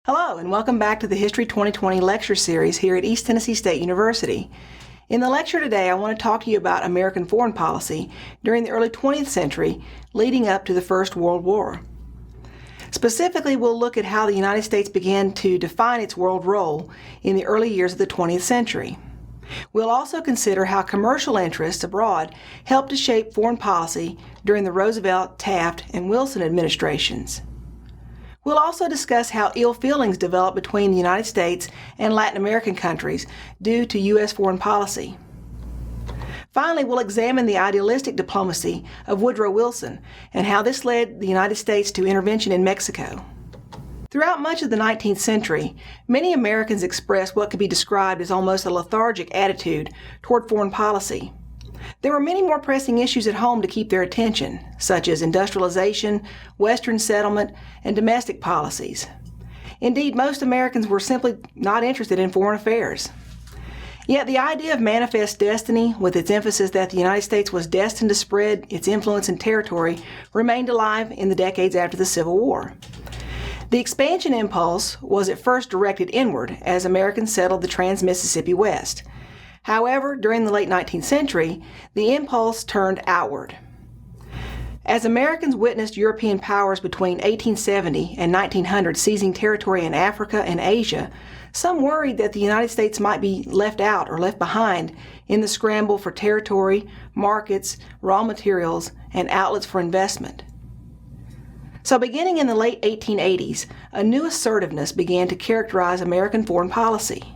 Hello, and welcome back to the History 2020 lecture series here at East Tennessee State University. In the lecture today, I want to talk to you about American foreign policy during the early 20th century leading up to the First World War. Specifically, we'll look at how the United States began to define its world role in the early years of the 20th century. We'll also consider how commercial interests abroad helped to shape foreign policy during the Roosevelt, Taft, and Wilson administrations. We'll also discuss how ill feelings developed between the United States and Latin American countries due to U.S. foreign policy. Finally, we'll examine the idealistic diplomacy of Woodrow Wilson and how this led the United States to intervention in Mexico. Throughout much of the 19th century, many Americans expressed what could be described as almost a lethargic attitude toward foreign policy. There were many more pressing issues at home to keep their attention, such as industrialization, Western settlement, and domestic policies. Indeed, most Americans were simply not interested in foreign affairs. Yet the idea of manifest destiny, with its emphasis that the United States was destined to spread its influence and territory, remained alive in the decades after the Civil War. The expansion impulse was at first directed inward as Americans settled the Trans-Mississippi West. However, during the late 19th century, the impulse turned outward. As Americans witnessed European powers between 1870 and 1900 seizing territory in Africa and Asia, some worried that the United States might be left out or left behind in the scramble for territory, markets, raw materials, and outlets for investment. So beginning in the late 1880s, a new assertiveness began to characterize American foreign policy.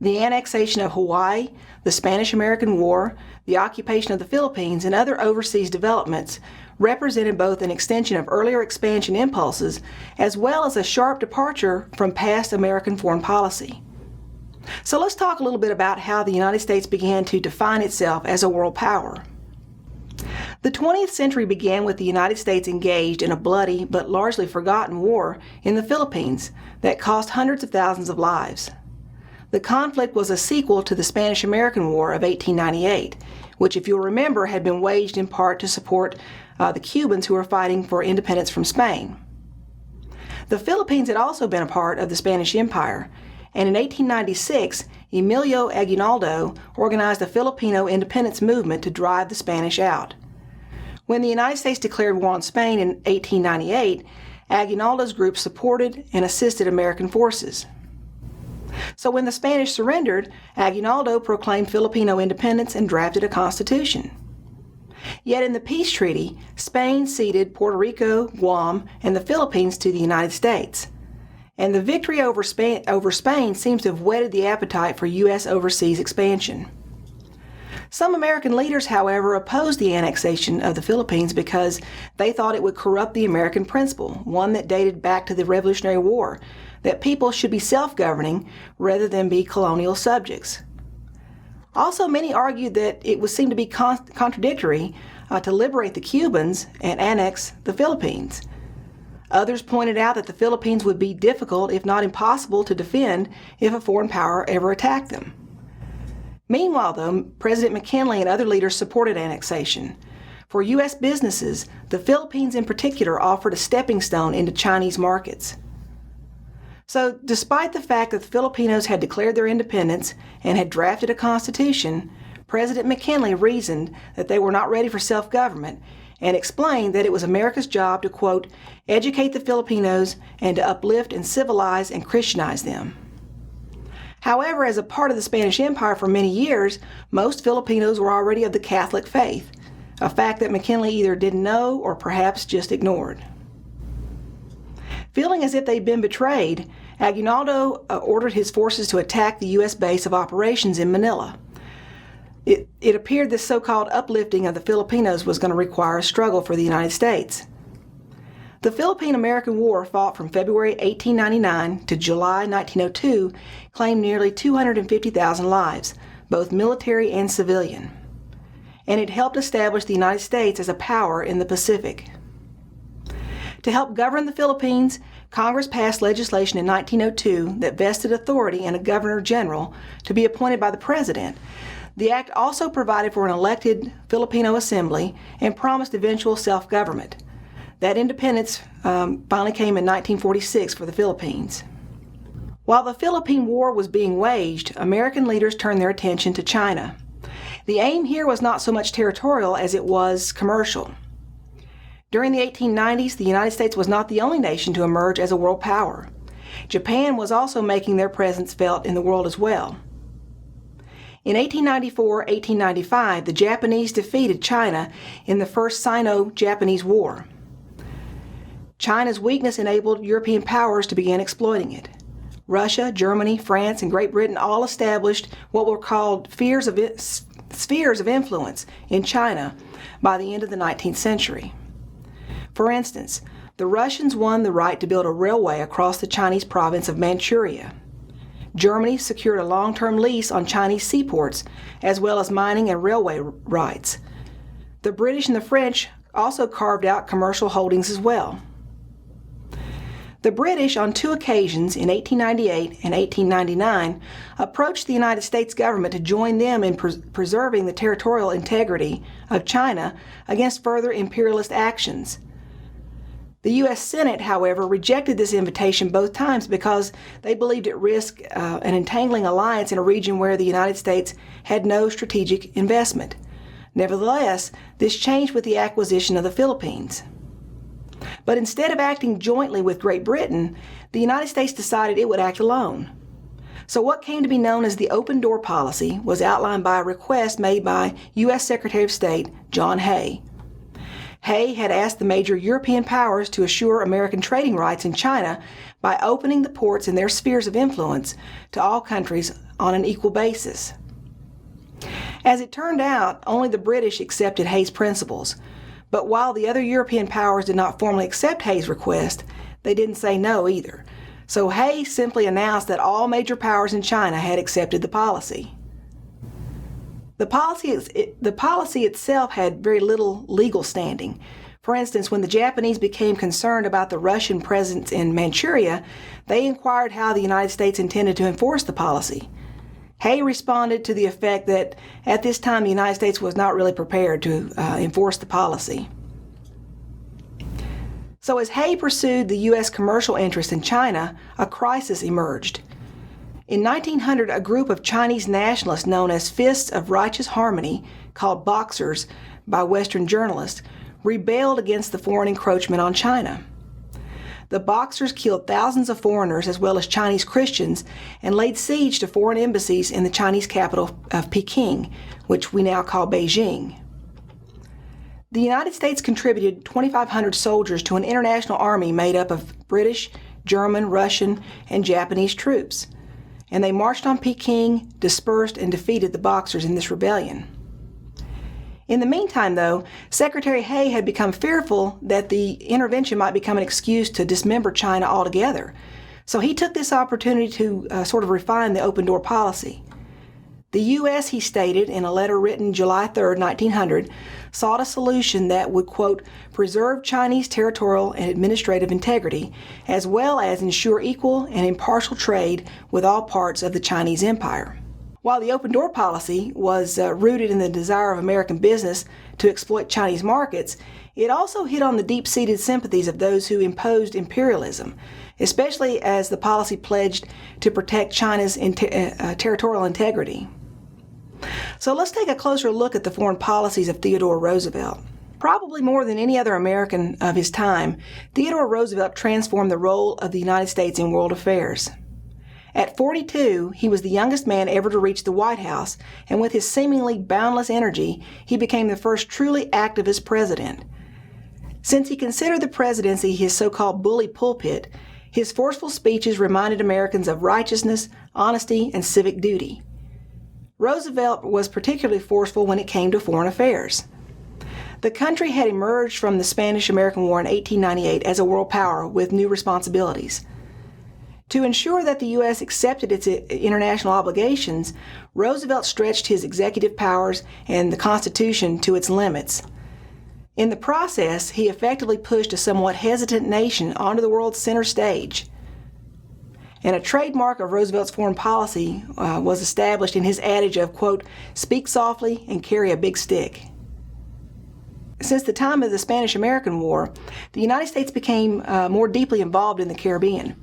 The annexation of Hawaii, the Spanish-American War, the occupation of the Philippines, and other overseas developments represented both an extension of earlier expansion impulses as well as a sharp departure from past American foreign policy. So let's talk a little bit about how the United States began to define itself as a world power. The 20th century began with the United States engaged in a bloody but largely forgotten war in the Philippines that cost hundreds of thousands of lives. The conflict was a sequel to the Spanish-American War of 1898, which, if you'll remember, had been waged in part to support the Cubans who were fighting for independence from Spain. The Philippines had also been a part of the Spanish Empire, and in 1896, Emilio Aguinaldo organized a Filipino independence movement to drive the Spanish out. When the United States declared war on Spain in 1898, Aguinaldo's group supported and assisted American forces. So when the Spanish surrendered, Aguinaldo proclaimed Filipino independence and drafted a constitution. Yet in the peace treaty, Spain ceded Puerto Rico, Guam, and the Philippines to the United States. And the victory over Spain seems to have whetted the appetite for U.S. overseas expansion. Some American leaders, however, opposed the annexation of the Philippines because they thought it would corrupt the American principle, one that dated back to the Revolutionary War, that people should be self-governing rather than be colonial subjects. Also, many argued that it would seem to be contradictory to liberate the Cubans and annex the Philippines. Others pointed out that the Philippines would be difficult, if not impossible, to defend if a foreign power ever attacked them. Meanwhile, though, President McKinley and other leaders supported annexation. For U.S. businesses, the Philippines in particular offered a stepping stone into Chinese markets. So, despite the fact that the Filipinos had declared their independence and had drafted a constitution, President McKinley reasoned that they were not ready for self-government and explained that it was America's job to, quote, educate the Filipinos and to uplift and civilize and Christianize them. However, as a part of the Spanish Empire for many years, most Filipinos were already of the Catholic faith, a fact that McKinley either didn't know or perhaps just ignored. Feeling as if they'd been betrayed, Aguinaldo ordered his forces to attack the U.S. base of operations in Manila. It appeared this so-called uplifting of the Filipinos was going to require a struggle for the United States. The Philippine-American War, fought from February 1899 to July 1902, claimed nearly 250,000 lives, both military and civilian. And it helped establish the United States as a power in the Pacific. To help govern the Philippines, Congress passed legislation in 1902 that vested authority in a governor general to be appointed by the president. The act also provided for an elected Filipino assembly and promised eventual self-government. That independence finally came in 1946 for the Philippines. While the Philippine War was being waged, American leaders turned their attention to China. The aim here was not so much territorial as it was commercial. During the 1890s, the United States was not the only nation to emerge as a world power. Japan was also making their presence felt in the world as well. In 1894-1895, the Japanese defeated China in the First Sino-Japanese War. China's weakness enabled European powers to begin exploiting it. Russia, Germany, France, and Great Britain all established what were called spheres of influence in China by the end of the 19th century. For instance, the Russians won the right to build a railway across the Chinese province of Manchuria. Germany secured a long-term lease on Chinese seaports, as well as mining and railway rights. The British and the French also carved out commercial holdings as well. The British, on two occasions in 1898 and 1899, approached the United States government to join them in preserving the territorial integrity of China against further imperialist actions. The U.S. Senate, however, rejected this invitation both times because they believed it risked an entangling alliance in a region where the United States had no strategic investment. Nevertheless, this changed with the acquisition of the Philippines. But instead of acting jointly with Great Britain, the United States decided it would act alone. So what came to be known as the open door policy was outlined by a request made by U.S. Secretary of State John Hay. Hay had asked the major European powers to assure American trading rights in China by opening the ports in their spheres of influence to all countries on an equal basis. As it turned out, only the British accepted Hay's principles. But while the other European powers did not formally accept Hay's request, they didn't say no either. So Hay simply announced that all major powers in China had accepted the policy. The policy itself had very little legal standing. For instance, when the Japanese became concerned about the Russian presence in Manchuria, they inquired how the United States intended to enforce the policy. Hay responded to the effect that at this time the United States was not really prepared to enforce the policy. So as Hay pursued the U.S. commercial interest in China, a crisis emerged. In 1900, a group of Chinese nationalists known as Fists of Righteous Harmony, called Boxers by Western journalists, rebelled against the foreign encroachment on China. The Boxers killed thousands of foreigners as well as Chinese Christians and laid siege to foreign embassies in the Chinese capital of Peking, which we now call Beijing. The United States contributed 2,500 soldiers to an international army made up of British, German, Russian, and Japanese troops, and they marched on Peking, dispersed, and defeated the Boxers in this rebellion. In the meantime, though, Secretary Hay had become fearful that the intervention might become an excuse to dismember China altogether. So he took this opportunity to sort of refine the open door policy. The U.S., he stated in a letter written July 3, 1900, sought a solution that would, quote, preserve Chinese territorial and administrative integrity, as well as ensure equal and impartial trade with all parts of the Chinese empire. While the open door policy was rooted in the desire of American business to exploit Chinese markets, it also hit on the deep-seated sympathies of those who imposed imperialism, especially as the policy pledged to protect China's territorial integrity. So let's take a closer look at the foreign policies of Theodore Roosevelt. Probably more than any other American of his time, Theodore Roosevelt transformed the role of the United States in world affairs. At 42, he was the youngest man ever to reach the White House, and with his seemingly boundless energy, he became the first truly activist president. Since he considered the presidency his so-called bully pulpit, his forceful speeches reminded Americans of righteousness, honesty, and civic duty. Roosevelt was particularly forceful when it came to foreign affairs. The country had emerged from the Spanish-American War in 1898 as a world power with new responsibilities. To ensure that the U.S. accepted its international obligations, Roosevelt stretched his executive powers and the Constitution to its limits. In the process, he effectively pushed a somewhat hesitant nation onto the world's center stage. And a trademark of Roosevelt's foreign policy was established in his adage of, quote, speak softly and carry a big stick. Since the time of the Spanish-American War, the United States became more deeply involved in the Caribbean.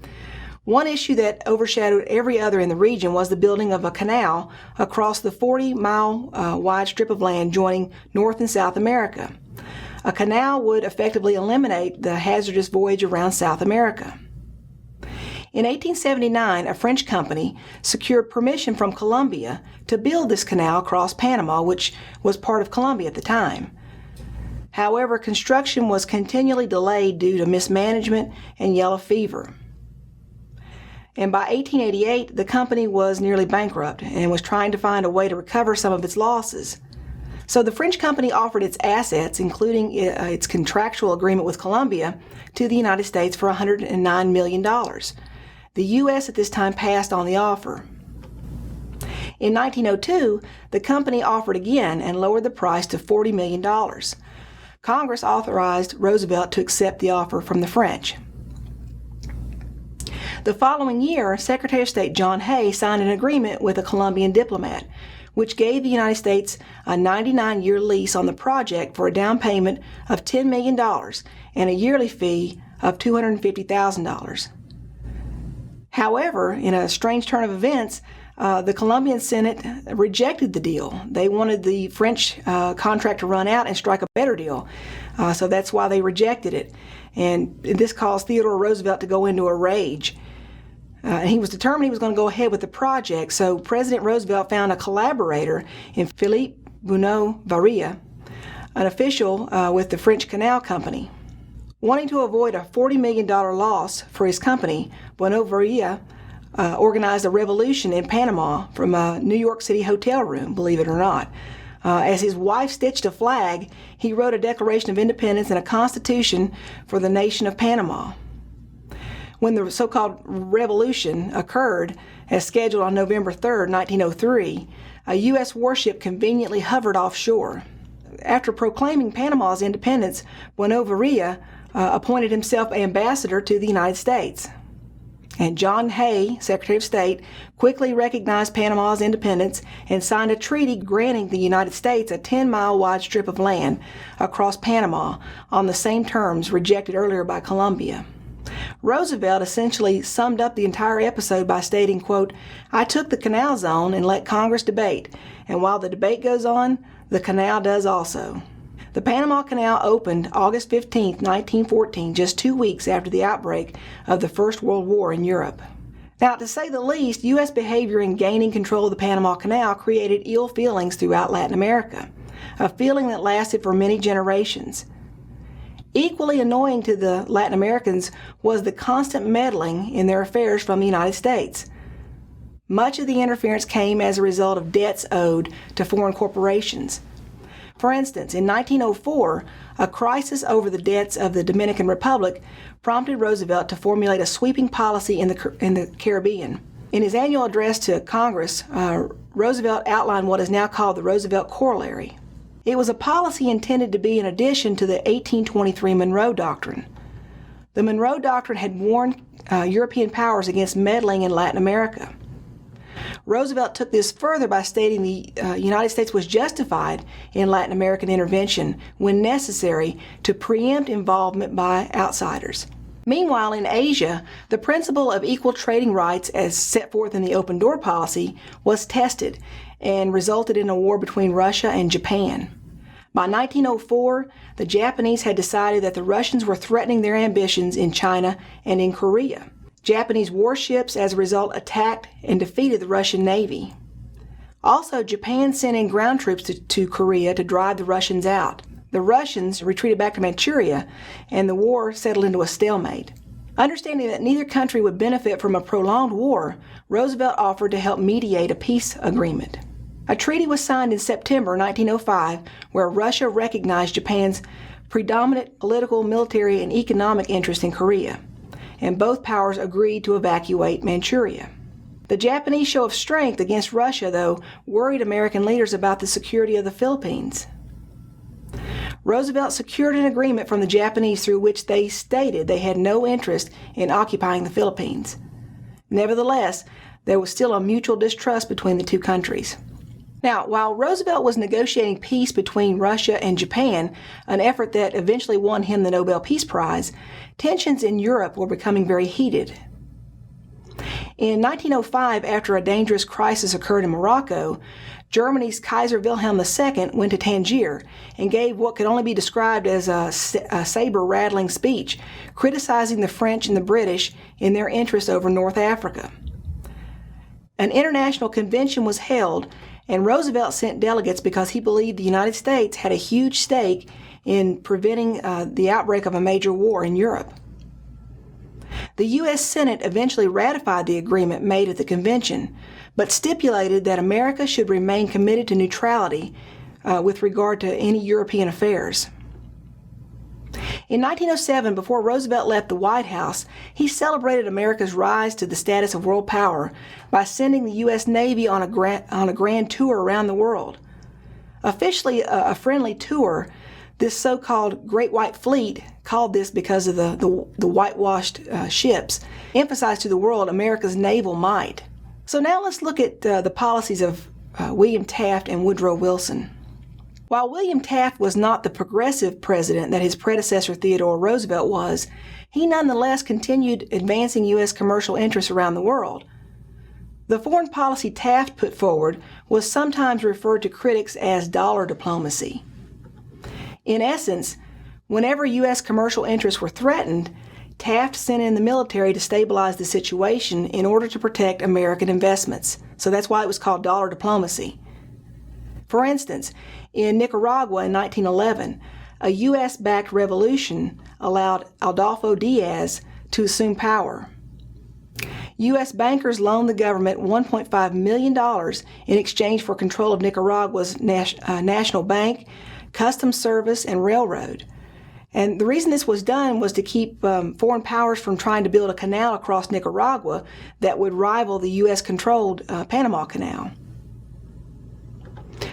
One issue that overshadowed every other in the region was the building of a canal across the 40-mile wide strip of land joining North and South America. A canal would effectively eliminate the hazardous voyage around South America. In 1879, a French company secured permission from Colombia to build this canal across Panama, which was part of Colombia at the time. However, construction was continually delayed due to mismanagement and yellow fever. And by 1888, the company was nearly bankrupt and was trying to find a way to recover some of its losses. So the French company offered its assets, including its contractual agreement with Colombia, to the United States for $109 million. The U.S. at this time passed on the offer. In 1902, the company offered again and lowered the price to $40 million. Congress authorized Roosevelt to accept the offer from the French. The following year, Secretary of State John Hay signed an agreement with a Colombian diplomat, which gave the United States a 99-year lease on the project for a down payment of $10 million and a yearly fee of $250,000. However, in a strange turn of events, the Colombian Senate rejected the deal. They wanted the French contract to run out and strike a better deal. So that's why they rejected it. And this caused Theodore Roosevelt to go into a rage. He was determined he was going to go ahead with the project, so President Roosevelt found a collaborator in Philippe-Varilla, an official with the French Canal Company. Wanting to avoid a $40 million loss for his company, Varilla organized a revolution in Panama from a New York City hotel room, believe it or not. As his wife stitched a flag, he wrote a Declaration of Independence and a constitution for the nation of Panama. When the so-called revolution occurred, as scheduled on November 3, 1903, a U.S. warship conveniently hovered offshore. After proclaiming Panama's independence, Varilla appointed himself ambassador to the United States. And John Hay, Secretary of State, quickly recognized Panama's independence and signed a treaty granting the United States a 10-mile wide strip of land across Panama on the same terms rejected earlier by Colombia. Roosevelt essentially summed up the entire episode by stating, quote, "I took the canal zone and let Congress debate, and while the debate goes on, the canal does also." The Panama Canal opened August 15, 1914, just 2 weeks after the outbreak of the First World War in Europe. Now, to say the least, U.S. behavior in gaining control of the Panama Canal created ill feelings throughout Latin America, a feeling that lasted for many generations. Equally annoying to the Latin Americans was the constant meddling in their affairs from the United States. Much of the interference came as a result of debts owed to foreign corporations. For instance, in 1904, a crisis over the debts of the Dominican Republic prompted Roosevelt to formulate a sweeping policy in the Caribbean. In his annual address to Congress, Roosevelt outlined what is now called the Roosevelt Corollary. It was a policy intended to be in addition to the 1823 Monroe Doctrine. The Monroe Doctrine had warned European powers against meddling in Latin America. Roosevelt took this further by stating the United States was justified in Latin American intervention when necessary to preempt involvement by outsiders. Meanwhile, in Asia, the principle of equal trading rights as set forth in the Open Door policy was tested and resulted in a war between Russia and Japan. By 1904, the Japanese had decided that the Russians were threatening their ambitions in China and in Korea. Japanese warships, as a result, attacked and defeated the Russian Navy. Also, Japan sent in ground troops to Korea to drive the Russians out. The Russians retreated back to Manchuria, and the war settled into a stalemate. Understanding that neither country would benefit from a prolonged war, Roosevelt offered to help mediate a peace agreement. A treaty was signed in September 1905 where Russia recognized Japan's predominant political, military, and economic interest in Korea, and both powers agreed to evacuate Manchuria. The Japanese show of strength against Russia, though, worried American leaders about the security of the Philippines. Roosevelt secured an agreement from the Japanese through which they stated they had no interest in occupying the Philippines. Nevertheless, there was still a mutual distrust between the two countries. Now, while Roosevelt was negotiating peace between Russia and Japan, an effort that eventually won him the Nobel Peace Prize, tensions in Europe were becoming very heated. In 1905, after a dangerous crisis occurred in Morocco, Germany's Kaiser Wilhelm II went to Tangier and gave what could only be described as a saber-rattling speech, criticizing the French and the British in their interest over North Africa. An international convention was held, and Roosevelt sent delegates because he believed the United States had a huge stake in preventing the outbreak of a major war in Europe. The U.S. Senate eventually ratified the agreement made at the convention, but stipulated that America should remain committed to neutrality with regard to any European affairs. In 1907, before Roosevelt left the White House, he celebrated America's rise to the status of world power by sending the U.S. Navy on a grand tour around the world. Officially a friendly tour, this so-called Great White Fleet, called this because of the whitewashed ships, emphasized to the world America's naval might. So now let's look at the policies of William Taft and Woodrow Wilson. While William Taft was not the progressive president that his predecessor Theodore Roosevelt was, he nonetheless continued advancing U.S. commercial interests around the world. The foreign policy Taft put forward was sometimes referred to critics as dollar diplomacy. In essence, whenever U.S. commercial interests were threatened, Taft sent in the military to stabilize the situation in order to protect American investments. So that's why it was called dollar diplomacy. For instance, in Nicaragua in 1911, a U.S.-backed revolution allowed Adolfo Diaz to assume power. U.S. bankers loaned the government $1.5 million in exchange for control of Nicaragua's national bank, customs service, and railroad. And the reason this was done was to keep foreign powers from trying to build a canal across Nicaragua that would rival the U.S.-controlled Panama Canal.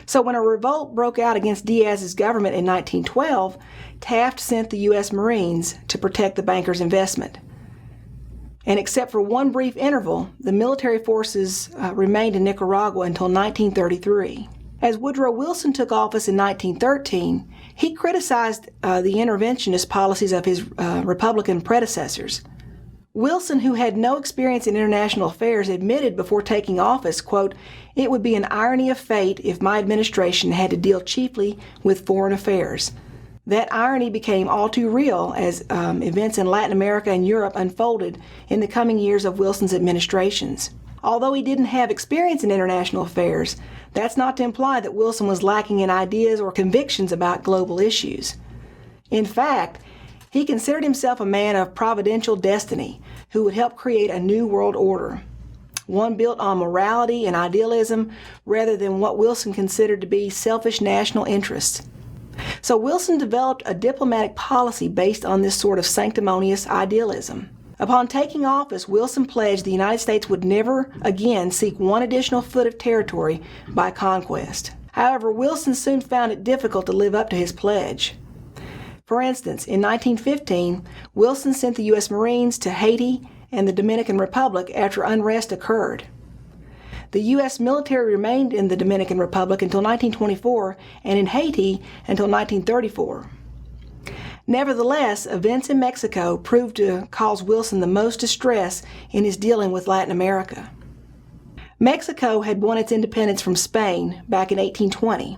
So when a revolt broke out against Diaz's government in 1912, Taft sent the U.S. Marines to protect the bankers' investment. And except for one brief interval, the military forces remained in Nicaragua until 1933. As Woodrow Wilson took office in 1913, he criticized the interventionist policies of his Republican predecessors. Wilson, who had no experience in international affairs, admitted before taking office, quote, "It would be an irony of fate if my administration had to deal chiefly with foreign affairs." That irony became all too real as events in Latin America and Europe unfolded in the coming years of Wilson's administrations. Although he didn't have experience in international affairs, that's not to imply that Wilson was lacking in ideas or convictions about global issues. In fact, he considered himself a man of providential destiny who would help create a new world order, one built on morality and idealism rather than what Wilson considered to be selfish national interests. So Wilson developed a diplomatic policy based on this sort of sanctimonious idealism. Upon taking office, Wilson pledged the United States would never again seek one additional foot of territory by conquest. However, Wilson soon found it difficult to live up to his pledge. For instance, in 1915, Wilson sent the U.S. Marines to Haiti and the Dominican Republic after unrest occurred. The U.S. military remained in the Dominican Republic until 1924 and in Haiti until 1934. Nevertheless, events in Mexico proved to cause Wilson the most distress in his dealing with Latin America. Mexico had won its independence from Spain back in 1820,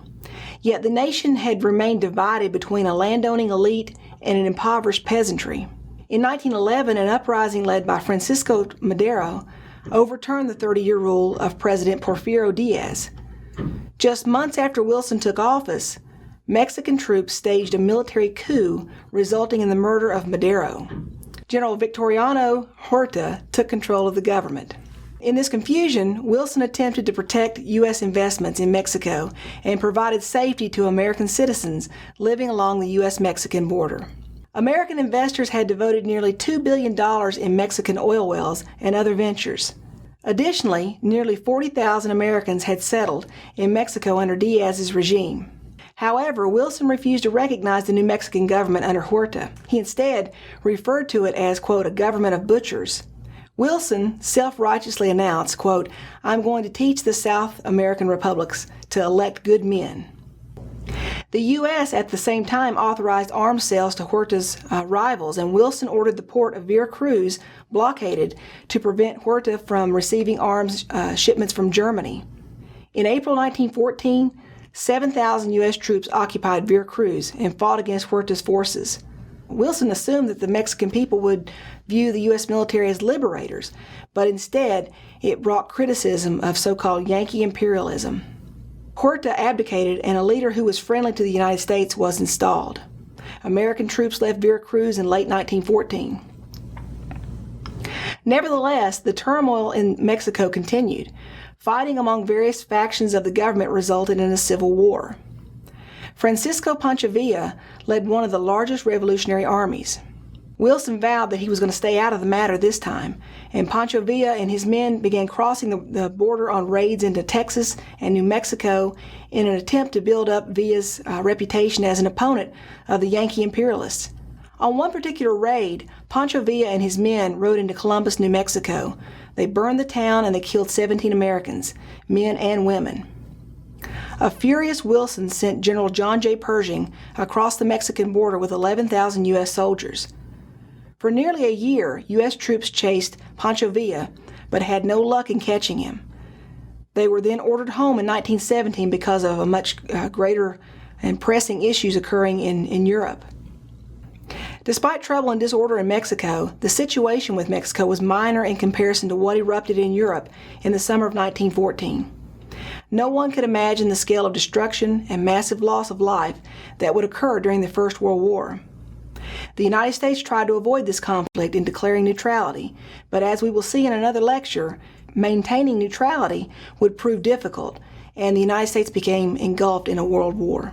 yet the nation had remained divided between a landowning elite and an impoverished peasantry. In 1911, an uprising led by Francisco Madero overturned the 30-year rule of President Porfirio Diaz. Just months after Wilson took office, Mexican troops staged a military coup resulting in the murder of Madero. General Victoriano Huerta took control of the government. In this confusion, Wilson attempted to protect U.S. investments in Mexico and provided safety to American citizens living along the U.S.-Mexican border. American investors had devoted nearly $2 billion in Mexican oil wells and other ventures. Additionally, nearly 40,000 Americans had settled in Mexico under Diaz's regime. However, Wilson refused to recognize the new Mexican government under Huerta. He instead referred to it as, quote, a government of butchers. Wilson self-righteously announced, quote, "I'm going to teach the South American republics to elect good men." The U.S. at the same time authorized arms sales to Huerta's rivals, and Wilson ordered the port of Veracruz blockaded to prevent Huerta from receiving arms shipments from Germany. In April 1914, 7,000 U.S. troops occupied Veracruz and fought against Huerta's forces. Wilson assumed that the Mexican people would view the U.S. military as liberators, but instead it brought criticism of so-called Yankee imperialism. Huerta abdicated, and a leader who was friendly to the United States was installed. American troops left Veracruz in late 1914. Nevertheless, the turmoil in Mexico continued. Fighting among various factions of the government resulted in a civil war. Francisco Pancho Villa led one of the largest revolutionary armies. Wilson vowed that he was going to stay out of the matter this time, and Pancho Villa and his men began crossing the border on raids into Texas and New Mexico in an attempt to build up Villa's reputation as an opponent of the Yankee imperialists. On one particular raid, Pancho Villa and his men rode into Columbus, New Mexico. They burned the town and they killed 17 Americans, men and women. A furious Wilson sent General John J. Pershing across the Mexican border with 11,000 U.S. soldiers. For nearly a year, U.S. troops chased Pancho Villa, but had no luck in catching him. They were then ordered home in 1917 because of a much greater and pressing issues occurring in Europe. Despite trouble and disorder in Mexico, the situation with Mexico was minor in comparison to what erupted in Europe in the summer of 1914. No one could imagine the scale of destruction and massive loss of life that would occur during the First World War. The United States tried to avoid this conflict in declaring neutrality, but as we will see in another lecture, maintaining neutrality would prove difficult, and the United States became engulfed in a world war.